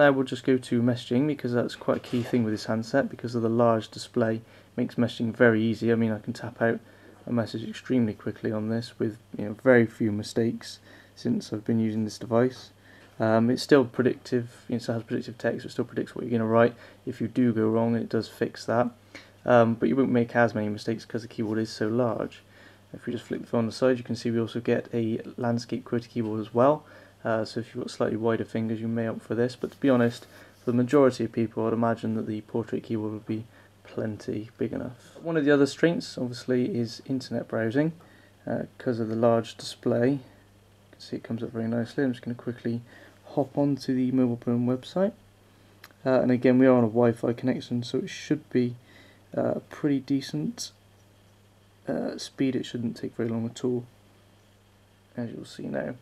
now we'll just go to messaging, because that's quite a key thing with this handset. Because of the large display, it makes messaging very easy. I mean, I can tap out a message extremely quickly on this with very few mistakes since I've been using this device. It's still predictive, it has predictive text, it still predicts what you're going to write. If you do go wrong, it does fix that. But you won't make as many mistakes because the keyboard is so large. If we just flick the phone on the side, you can see we also get a landscape QWERTY keyboard as well. So if you've got slightly wider fingers, you may opt for this. But to be honest, for the majority of people, I'd imagine that the portrait keyboard would be plenty big enough. One of the other strengths, obviously, is internet browsing. Because of the large display, you can see it comes up very nicely. I'm just going to quickly hop onto the Mobile Phone website. And again, we are on a Wi-Fi connection, so it should be a pretty decent speed. It shouldn't take very long at all, as you'll see now.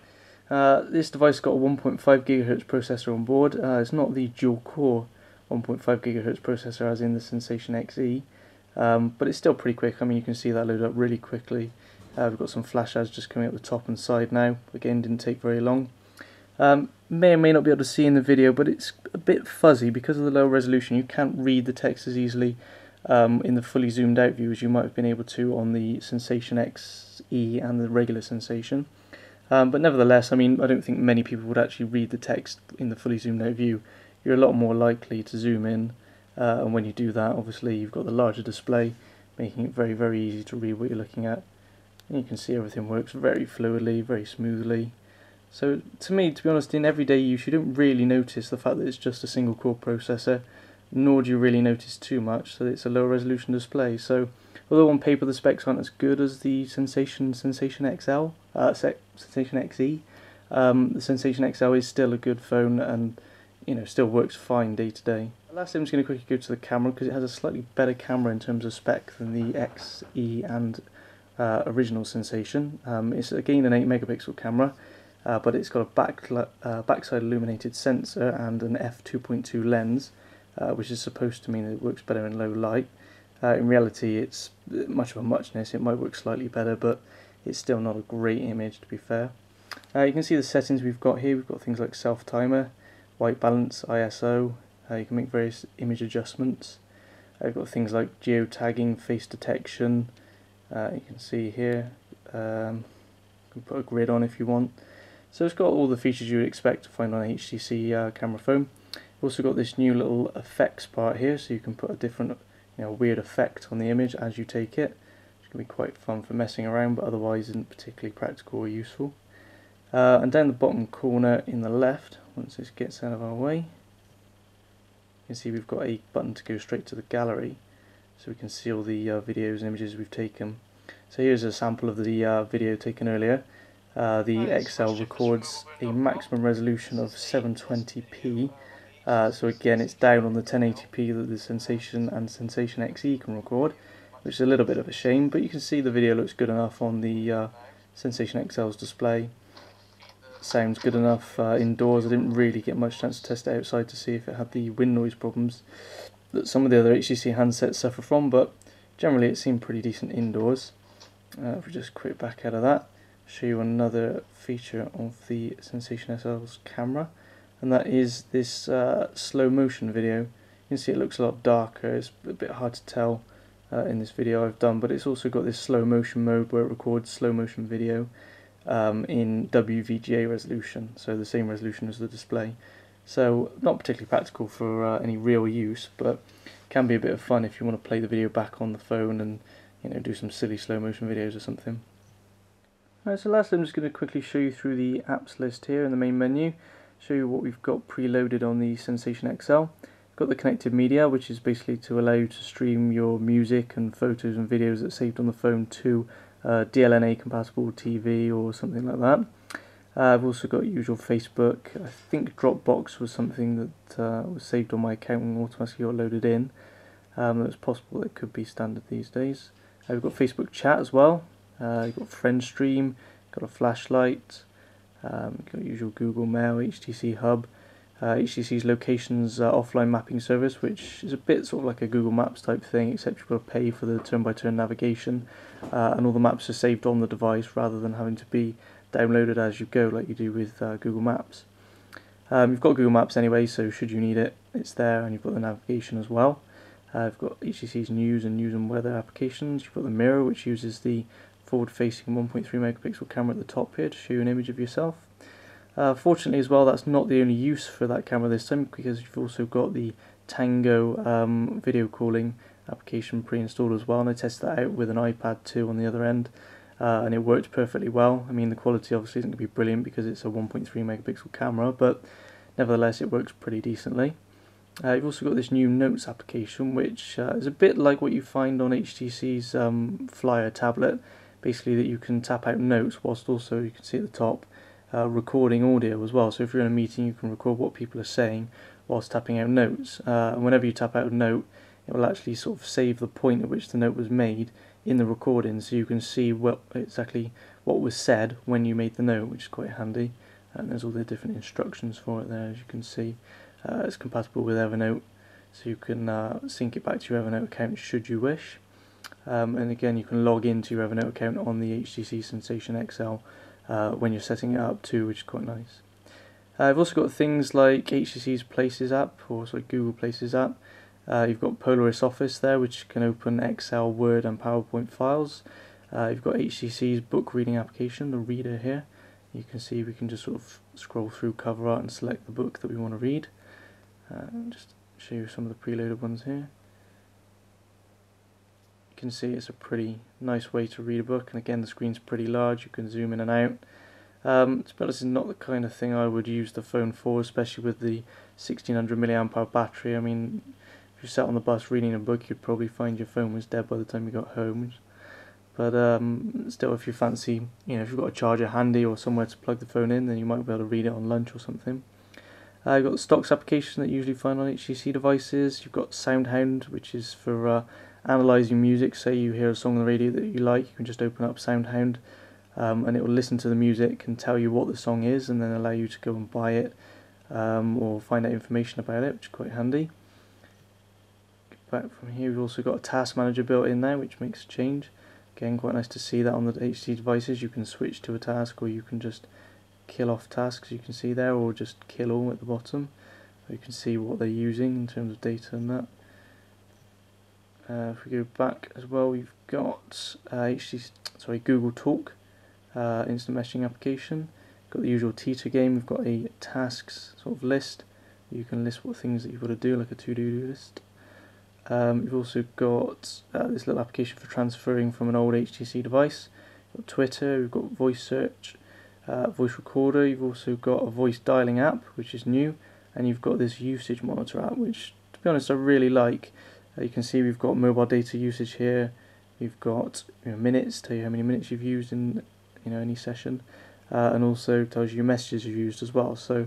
This device has got a 1.5 GHz processor on board. It's not the dual-core 1.5 GHz processor as in the Sensation XE, but it's still pretty quick. I mean, you can see that load up really quickly. We've got some flash ads just coming up the top and side now. Again, didn't take very long. May or may not be able to see in the video, but it's a bit fuzzy because of the low resolution. You can't read the text as easily in the fully zoomed out view as you might have been able to on the Sensation XE and the regular Sensation. But nevertheless, I mean, I don't think many people would actually read the text in the fully zoomed out view. You're a lot more likely to zoom in, and when you do that, obviously you've got the larger display, making it very, very easy to read what you're looking at. And you can see everything works very fluidly, very smoothly. So to me, to be honest, in everyday use, you don't really notice the fact that it's just a single core processor, nor do you really notice too much that it's a low resolution display. So although on paper the specs aren't as good as the Sensation XL, Sensation XE, the Sensation XL is still a good phone and still works fine day to day. Lastly, I'm just going to quickly go to the camera because it has a slightly better camera in terms of spec than the XE and original Sensation. It's again an 8 megapixel camera. But it's got a backside illuminated sensor and an f2.2 lens, which is supposed to mean that it works better in low light. In reality, it's much of a muchness. It might work slightly better, but it's still not a great image, to be fair. You can see the settings we've got here. We've got things like self-timer, white balance, ISO. You can make various image adjustments. We've got things like geotagging, face detection. You can see here. You can put a grid on if you want. So it's got all the features you would expect to find on an HTC camera phone. We've also got this new little effects part here, so you can put a different, weird effect on the image as you take it. It's going to be quite fun for messing around, but otherwise isn't particularly practical or useful. And down the bottom corner in the left, once this gets out of our way, you can see we've got a button to go straight to the gallery, so we can see all the videos and images we've taken. So here's a sample of the video taken earlier. The XL records a maximum resolution of 720p, so again it's down on the 1080p that the Sensation and Sensation XE can record, which is a little bit of a shame, but you can see the video looks good enough on the Sensation XL's display. Sounds good enough indoors. I didn't really get much chance to test it outside to see if it had the wind noise problems that some of the other HTC handsets suffer from, but generally it seemed pretty decent indoors. If we just quit back out of that, show you another feature of the Sensation SL's camera, and that is this slow motion video. You can see it looks a lot darker. It's a bit hard to tell in this video I've done, but it's also got this slow motion mode where it records slow motion video in WVGA resolution, so the same resolution as the display. So not particularly practical for any real use, but can be a bit of fun if you want to play the video back on the phone and do some silly slow motion videos or something. Alright, so lastly I'm just going to quickly show you through the apps list here in the main menu, show you what we've got preloaded on the Sensation XL. We've got the connected media, which is basically to allow you to stream your music and photos and videos that are saved on the phone to DLNA compatible TV or something like that. I've also got usual Facebook. I think Dropbox was something that was saved on my account and automatically got loaded in. It's possible it could be standard these days. We've got Facebook chat as well. You've got FriendStream, got a flashlight, got usual Google Mail, HTC Hub, HTC's locations offline mapping service, which is a bit sort of like a Google Maps type thing, except you've got to pay for the turn-by-turn navigation, and all the maps are saved on the device rather than having to be downloaded as you go like you do with Google Maps. You've got Google Maps anyway, so should you need it, it's there, and you've got the navigation as well. You've got HTC's news and weather applications. You've got the mirror, which uses the forward-facing 1.3 megapixel camera at the top here to show you an image of yourself. Fortunately as well, that's not the only use for that camera this time, because you've also got the Tango video calling application pre-installed as well, and I tested that out with an iPad 2 on the other end, and it worked perfectly well. I mean, the quality obviously isn't going to be brilliant because it's a 1.3 megapixel camera, but nevertheless it works pretty decently. You've also got this new Notes application, which is a bit like what you find on HTC's Flyer tablet, basically that you can tap out notes whilst also, you can see at the top, recording audio as well. So if you're in a meeting, you can record what people are saying whilst tapping out notes, and whenever you tap out a note, it will actually sort of save the point at which the note was made in the recording, so you can see exactly what was said when you made the note, which is quite handy. And there's all the different instructions for it there, as you can see. It's compatible with Evernote, so you can sync it back to your Evernote account should you wish. And again, you can log into your Evernote account on the HTC Sensation XL when you're setting it up too, which is quite nice. I've also got things like HTC's Places app, or sorry, Google Places app. You've got Polaris Office there, which can open Excel, Word and PowerPoint files. You've got HTC's book reading application, the reader here. You can see we can just sort of scroll through cover art and select the book that we want to read. Just show you some of the preloaded ones here. You can see it's a pretty nice way to read a book, and again the screen's pretty large, you can zoom in and out. To be honest, it's not the kind of thing I would use the phone for, especially with the 1600 mAh battery. I mean, if you sat on the bus reading a book, you'd probably find your phone was dead by the time you got home. But still, if you fancy, if you've got a charger handy or somewhere to plug the phone in, then you might be able to read it on lunch or something. You've got the stocks application that you usually find on HTC devices. You've got SoundHound, which is for analysing music. Say you hear a song on the radio that you like, you can just open up SoundHound, and it will listen to the music and tell you what the song is, and then allow you to go and buy it or find out information about it, which is quite handy. Back from here, we've also got a task manager built in there, which makes a change. Again, quite nice to see that on the HTC devices. You can switch to a task, or you can just kill off tasks, you can see there, or just kill all at the bottom. So you can see what they're using in terms of data and that. If we go back as well, we've got Google Talk, instant messaging application. Got the usual teeter game. We've got a tasks sort of list. You can list what things that you've got to do, like a to-do list. You've also got this little application for transferring from an old HTC device. We've got Twitter, we've got voice search, voice recorder. You've also got a voice dialing app, which is new, and you've got this usage monitor app, which, to be honest, I really like. You can see we've got mobile data usage here. We've got minutes, tell you how many minutes you've used in any session, and also tells you your messages you've used as well. So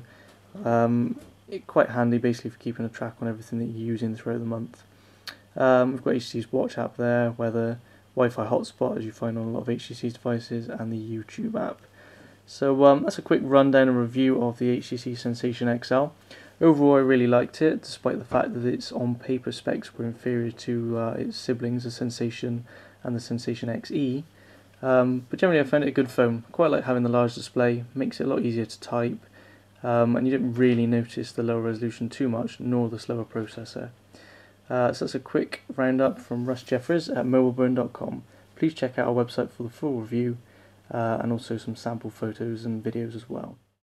it's quite handy basically for keeping a track on everything that you're using throughout the month. We've got HTC's Watch app there, weather, Wi-Fi hotspot as you find on a lot of HTC's devices, and the YouTube app. So that's a quick rundown and review of the HTC Sensation XL. Overall, I really liked it, despite the fact that its on-paper specs were inferior to its siblings, the Sensation and the Sensation XE. But generally I found it a good phone. Quite like having the large display, makes it a lot easier to type, and you didn't really notice the lower resolution too much, nor the slower processor. So that's a quick roundup from Russ Jeffers at mobileburn.com. Please check out our website for the full review, and also some sample photos and videos as well.